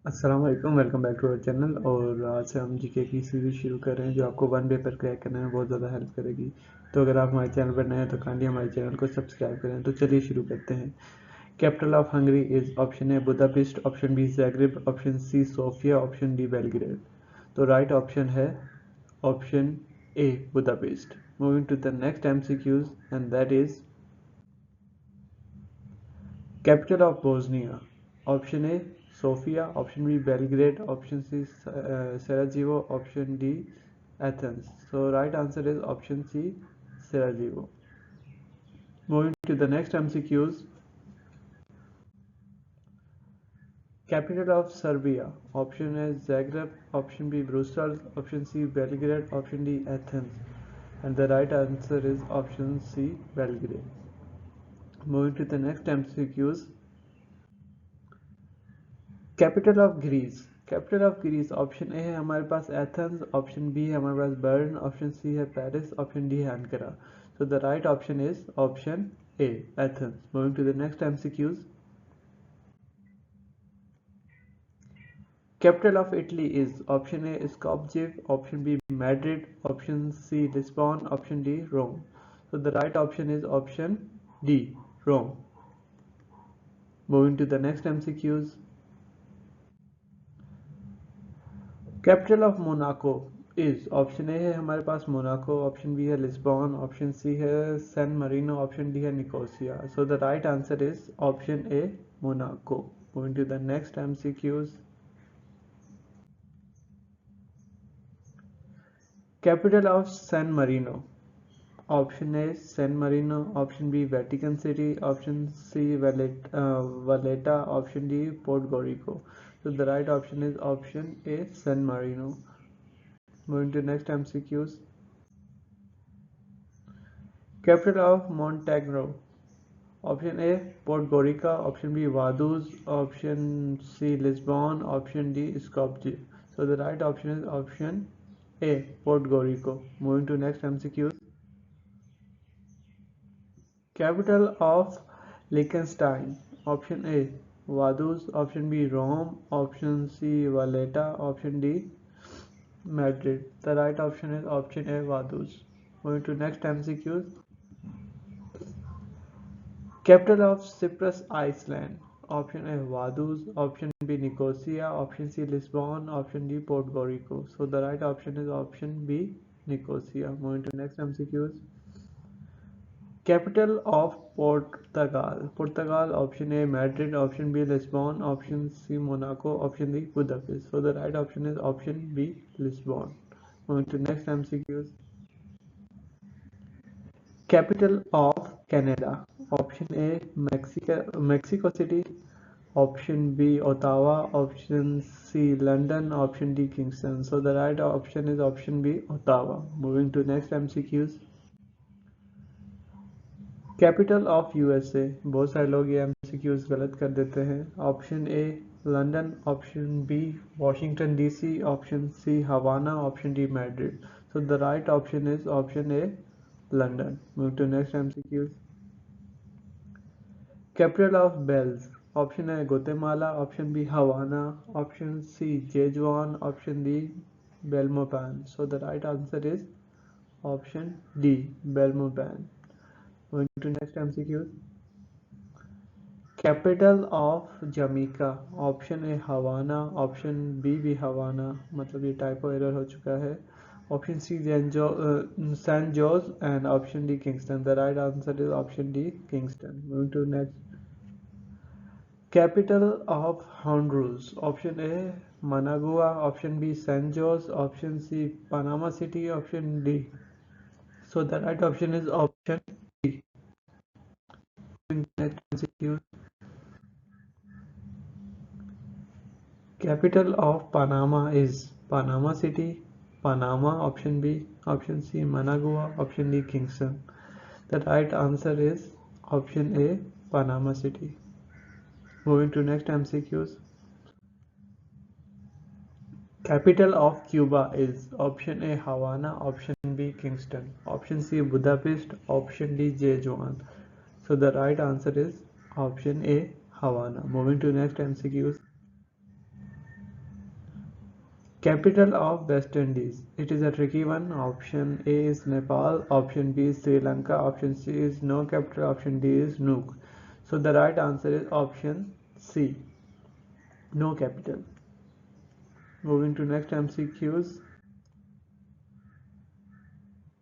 अस्सलाम वालेकुम, welcome back to our channel. और आज से हम जीके की सीरीज शुरू कर रहे हैं जो आपको वन पेपर क्रैक करने में बहुत ज़्यादा हेल्प करेगी। तो अगर आप हमारे चैनल पर नए हैं तो काइंडली हमारे चैनल को सब्सक्राइब करें। तो चलिए शुरू करते हैं। Capital of Hungary is option A Budapest, option B Zagreb, option C Sofia, option D Belgrade. तो राइट ऑप्शन है option A Budapest. Moving to the next MCQs and that is capital of Bosnia. Option A Sofia, option B Belgrade, option C Sarajevo, option D Athens. So right answer is option C, Sarajevo. Moving to the next MCQs. Capital of Serbia. Option A Zagreb, option B Brussels, option C Belgrade, option D Athens. And the right answer is option C, Belgrade. Moving to the next MCQs. Capital of Greece. Capital of Greece option A है हमारे पास Athens, option B है हमारे पास burn, option C है Paris, option D है Ankara. So the right option is option A Athens. Moving to the next MCQs. Capital of Italy is option A Skopje, option B Madrid, option C Lisbon, option D Rome. So the right option is option D Rome. Moving to the next MCQs. Capital of Monaco is option A है हमारे पास Monaco, option B है Lisbon, option C है San Marino, option D है Nicosia. So the right answer is option A Monaco. Moving to the next MCQs. Capital of San Marino. Option A San Marino, option B Vatican City, option C Valletta, option D Portgorico. So the right option is option A, San Marino. Moving to next MCQs. Capital of Montenegro. Option A, Podgorica, option B, Vaduz, option C, Lisbon, option D, Skopje. So the right option is option A, Podgorica. Moving to next MCQs. Capital of Liechtenstein. Option A, Vaduz, option B, Rome, option C, Valletta, option D, Madrid. The right option is option A, Vaduz. Moving to next MCQs. Capital of Cyprus, Iceland. Option A, Vaduz, option B, Nicosia, option C, Lisbon, option D, Podgorica. So the right option is option B, Nicosia. Moving to next MCQs. Capital of Portugal. Portugal, option A, Madrid, option B, Lisbon, option C, Monaco, option D, Budapest. So the right option is option B, Lisbon. Moving to next MCQs. Capital of Canada. Option A, Mexico City, option B, Ottawa, option C, London, option D, Kingston. So the right option is option B, Ottawa. Moving to next MCQs. Capital of USA. बहुत सारे लोग ये MCQs गलत कर देते हैं। Option A London, option B Washington DC, option C Havana, option D Madrid. So the right option is option A London. Move to next MCQs. Capital of Belize. Option A Guatemala, option B Havana, option C Jejuan, option D Belmopan. So the right answer is option D Belmopan. Moving to next MCQ. Capital of Jamaica. Option A Havana, option B भी Havana, मतलब ये typo error हो चुका है। Option C San Jose and option D Kingston. The right answer is option D Kingston. Moving to next. Capital of Honduras. Option A Managua, option B San Jose, option C Panama City, option D. So the right option is option D. Next MCQ. Capital of Panama is Panama City, Panama, option B, option C, Managua, option D, Kingston. The right answer is option A, Panama City. Moving to next MCQs. Capital of Cuba is option A, Havana, option B, Kingston, option C, Budapest, option D, Jejuan. So the right answer is option A, Havana. Moving to next MCQs. Capital of West Indies. It is a tricky one. Option A is Nepal. Option B is Sri Lanka. Option C is no capital. Option D is Nuuk. So the right answer is option C, no capital. Moving to next MCQs.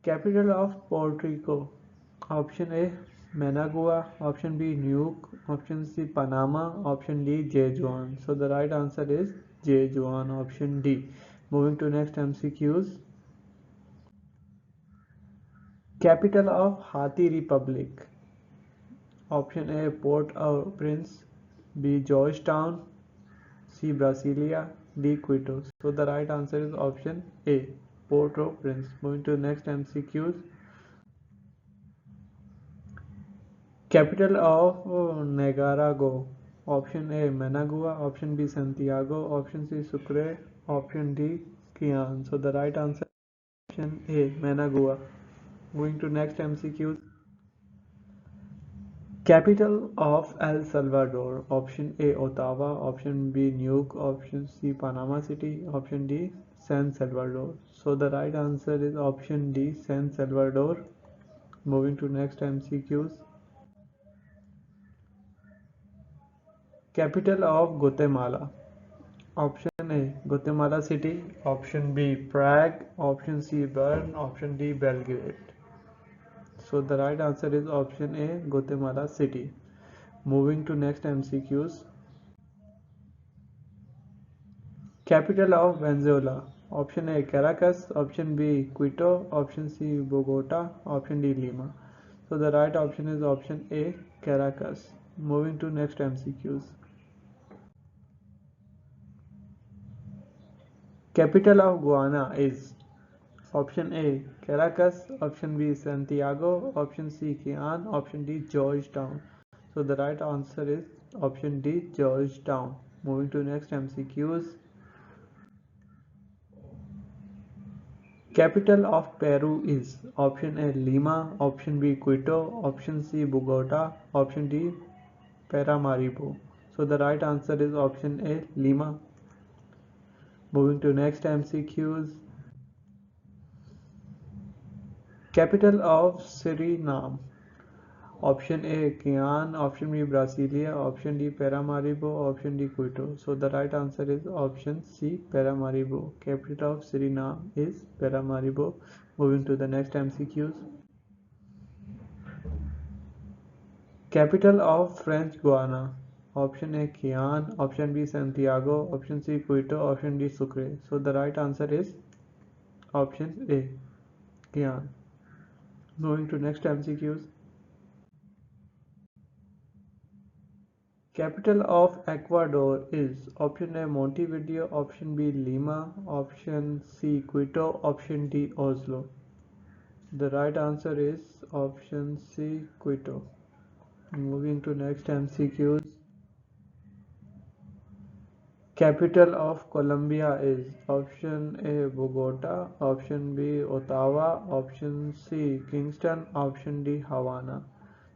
Capital of Puerto Rico. Option A Managua. Option B Nuuk. Option C Panama. Option D Jejuan. So the right answer is Jejuan. Option D. Moving to next MCQs. Capital of Haiti Republic. Option A Port-au-Prince. B Georgetown. C Brasilia. D Quito. So the right answer is option A, Port-au-Prince. Moving to the next MCQs. Capital of Nicaragua. Option A Managua. Option B Santiago. Option C Sucre. Option D Kian. So the right answer is option A Managua. Moving to next MCQs. Capital of El Salvador. Option A Ottawa. Option B Nuuk. Option C Panama City. Option D San Salvador. So the right answer is option D San Salvador. Moving to next MCQs. Capital of Guatemala. Option A Guatemala City. Option B Prague. Option C Bern. Option D Belgrade. So the right answer is option A Guatemala City. Moving to next MCQs. Capital of Venezuela. Option A Caracas. Option B Quito. Option C Bogota. Option D Lima. So the right option is option A Caracas. Moving to next MCQs. Capital of Guyana is option A Caracas. Option B Santiago. Option C Kian. Option D Georgetown. So the right answer is option D Georgetown. Moving to next MCQs. Capital of Peru is option A Lima, option B Quito, option C Bogota, option D Paramaribo. So the right answer is option A Lima. Moving to next MCQs. Capital of Suriname. Option A Kian, option B Brasilia, option D Paramaribo, option D Quito. So the right answer is option C Paramaribo. Capital of Suriname is Paramaribo. Moving to the next MCQs. Capital of French Guiana. Option A Kian, option B Santiago, option C Quito, option D Sucre. So the right answer is option A Kian. Moving to next MCQs. Capital of Ecuador is option A Montevideo, option B Lima, option C Quito, option D Oslo. The right answer is option C Quito. Moving to next MCQs. Capital of Colombia is option A Bogota, option B Ottawa, option C Kingston, option D Havana.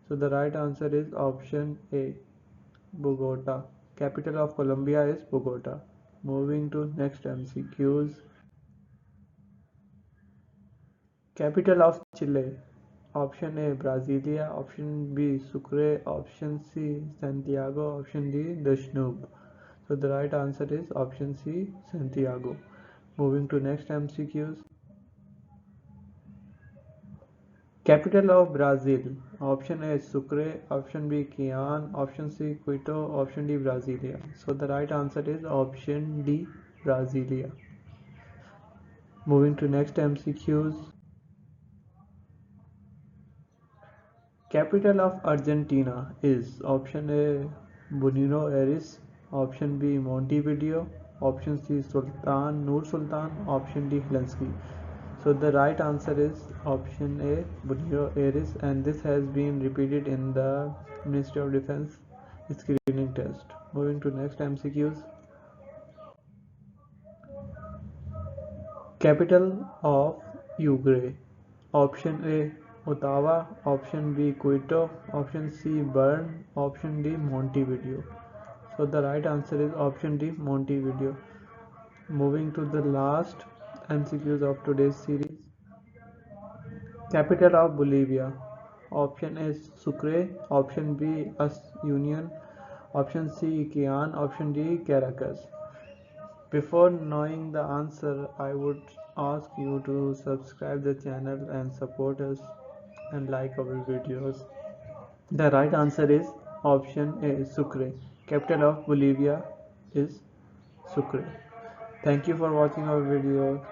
So the right answer is option A Bogota. Capital of Colombia is Bogota. Moving to next MCQs. Capital of Chile. Option A Brasilia, option B Sucre, option C Santiago, option D Danube. So the right answer is option C Santiago. Moving to next MCQs. Capital of Brazil. Option A Sucre, option B Kian, option C Quito, option D Brasilia. So the right answer is option D Brasilia. Moving to next MCQs. Capital of Argentina is option A Buenos Aires, option B Montevideo, option C Sultan Nur Sultan, option D Helsinki. So the right answer is option A Buenos Aires, and this has been repeated in the Ministry of Defense screening test. Moving to next MCQs. Capital of Uruguay. Option A Ottawa, option B Quito, option C Bern, option D Montevideo. So the right answer is option D Montevideo. Moving to the last MCQs of today's series. Capital of Bolivia. Option A Sucre, option B Union, option C Iquian, option D Caracas. Before knowing the answer, I would ask you to subscribe the channel and support us and like our videos. The right answer is option A Sucre. Capital of Bolivia is Sucre. Thank you for watching our video.